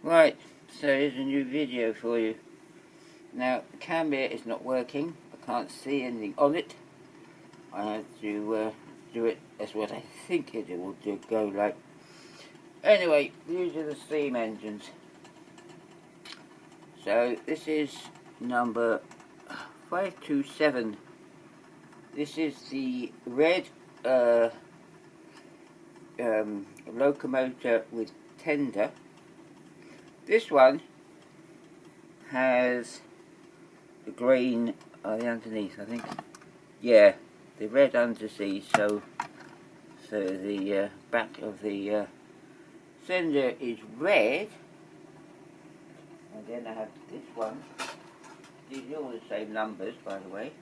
Right, so here's a new video for you. Now, the camera is not working. I can't see anything on it. I have to do it as what I think it will go like. Anyway, these are the steam engines. So, this is number 527. This is the red locomotive with tender. This one has the green on the underneath, I think. Yeah, the red undersea, so the back of the cylinder is red. And then I have this one. These are all the same numbers, by the way.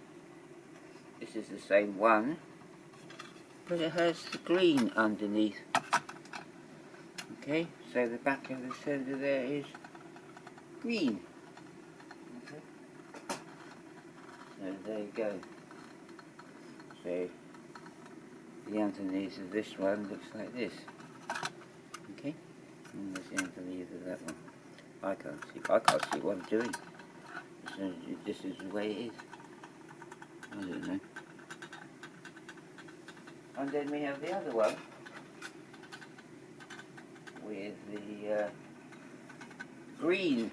This is the same one, but it has the green underneath. Okay, so the back of the cylinder there is green. Okay. So there you go. So the underneath of this one looks like this. Okay, and that's the underneath of that one. I can't see what I'm doing. So this is the way it is. I don't know. And then we have the other one with the green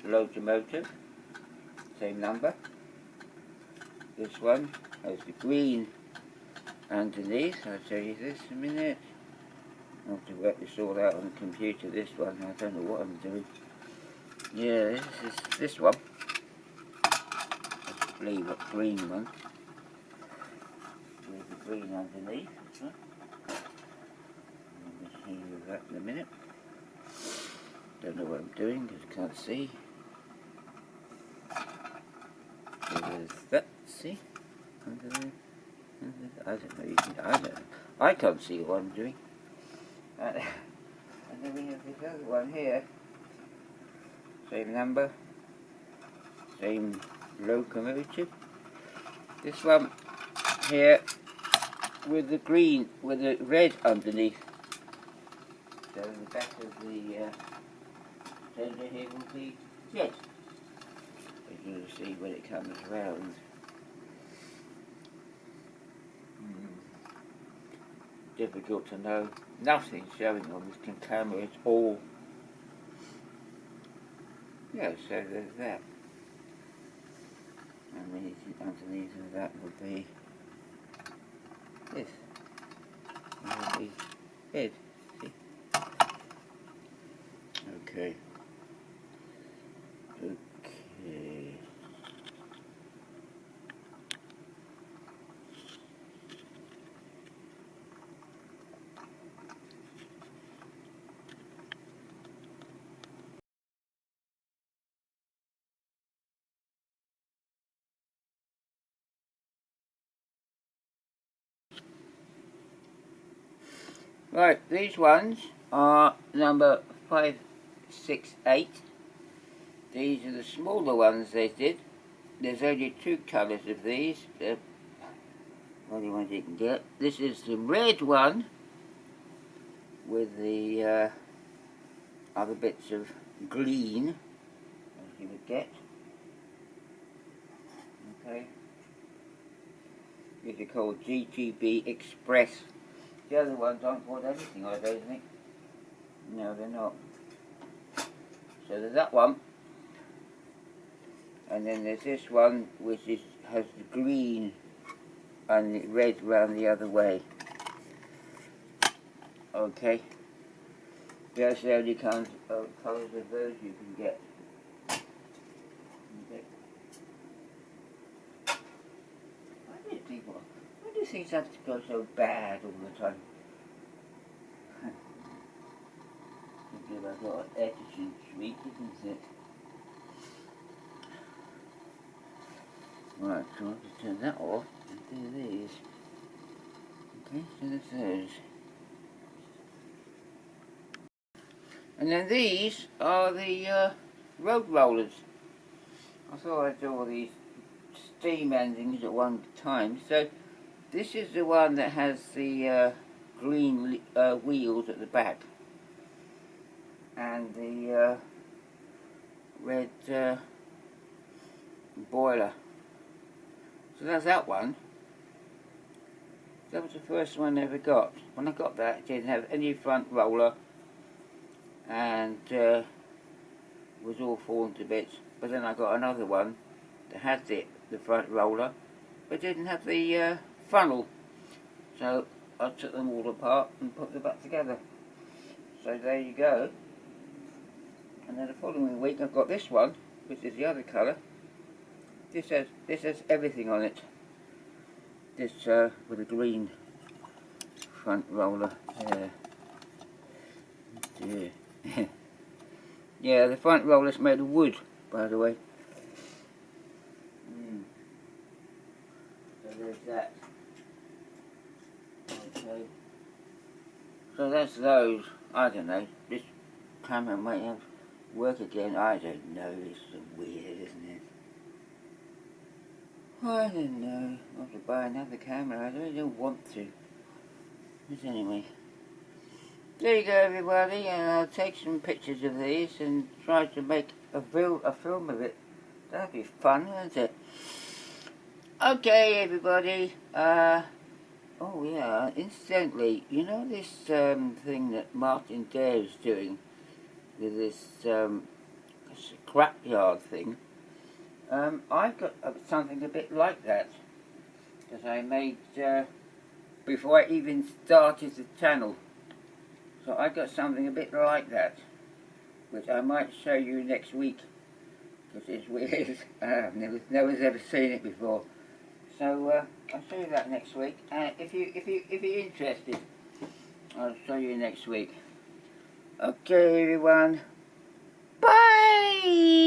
locomotive, same number. This one has the green underneath. I'll show you this in a minute. I'll have to work this all out on the computer. This one, I don't know what I'm doing. Yeah, this is this one. Let's believe what green one. With the green underneath. Huh? I'll show you that in a minute. Don't know what I'm doing because I can't see. So there's that, see? Under there. I don't know, I don't know. I can't see what I'm doing. And then we have this other one here. Same number. Same locomotive. This one here with the green, with the red underneath. So the back of the cylinder here will be red. As you'll see when it comes round. Difficult to know. Nothing showing on this camera. It's all. Yeah, so there's that. And underneath of that would be this. That would be red. See? Okay. Okay. Right, these ones are number 568. These are the smaller ones they did. There's only two colours of these. The only ones you can get. This is the red one with the other bits of green, as you would get. Okay. These are called GTB Express. The other ones aren't called anything, I don't think. No, they're not. So there's that one. And then there's this one which has the green and the red round the other way. Okay. That's the only kinds of colours of those you can get. Okay. Why do things have to go so bad all the time? Because I've got an attitude streak, isn't it? Right, so I'll have to turn that off and do these. Okay, so there's those. And then these are the road rollers. I thought I'd do all these steam endings at one time. So this is the one that has the green wheels at the back. and the red boiler. So that's that one. That was the first one I ever got. When I got that, it didn't have any front roller and was all fallen to bits. But then I got another one that had the front roller, but didn't have the funnel. So I took them all apart and put them back together. So there you go. And then the following week I've got this one, which is the other colour. This has everything on it. This with a green front roller. Yeah. Yeah, the front roller's made of wood, by the way. So there's that. Okay. So that's those. I don't know. This camera might have work again. I don't know. It's so weird, isn't it? I don't know. I have to buy another camera. I really don't want to. But anyway. There you go, everybody. And I'll take some pictures of these and try to make a film of it. That'd be fun, wouldn't it? Okay, everybody. Oh yeah, incidentally, you know this thing that Martin Dare's doing with this scrapyard thing? I've got something a bit like that that I made before I even started the channel. So I got something a bit like that, which I might show you next week, because it's weird. No one's ever seen it before. So I'll show you that next week. If you're interested, I'll show you next week. Okay, everyone. Bye.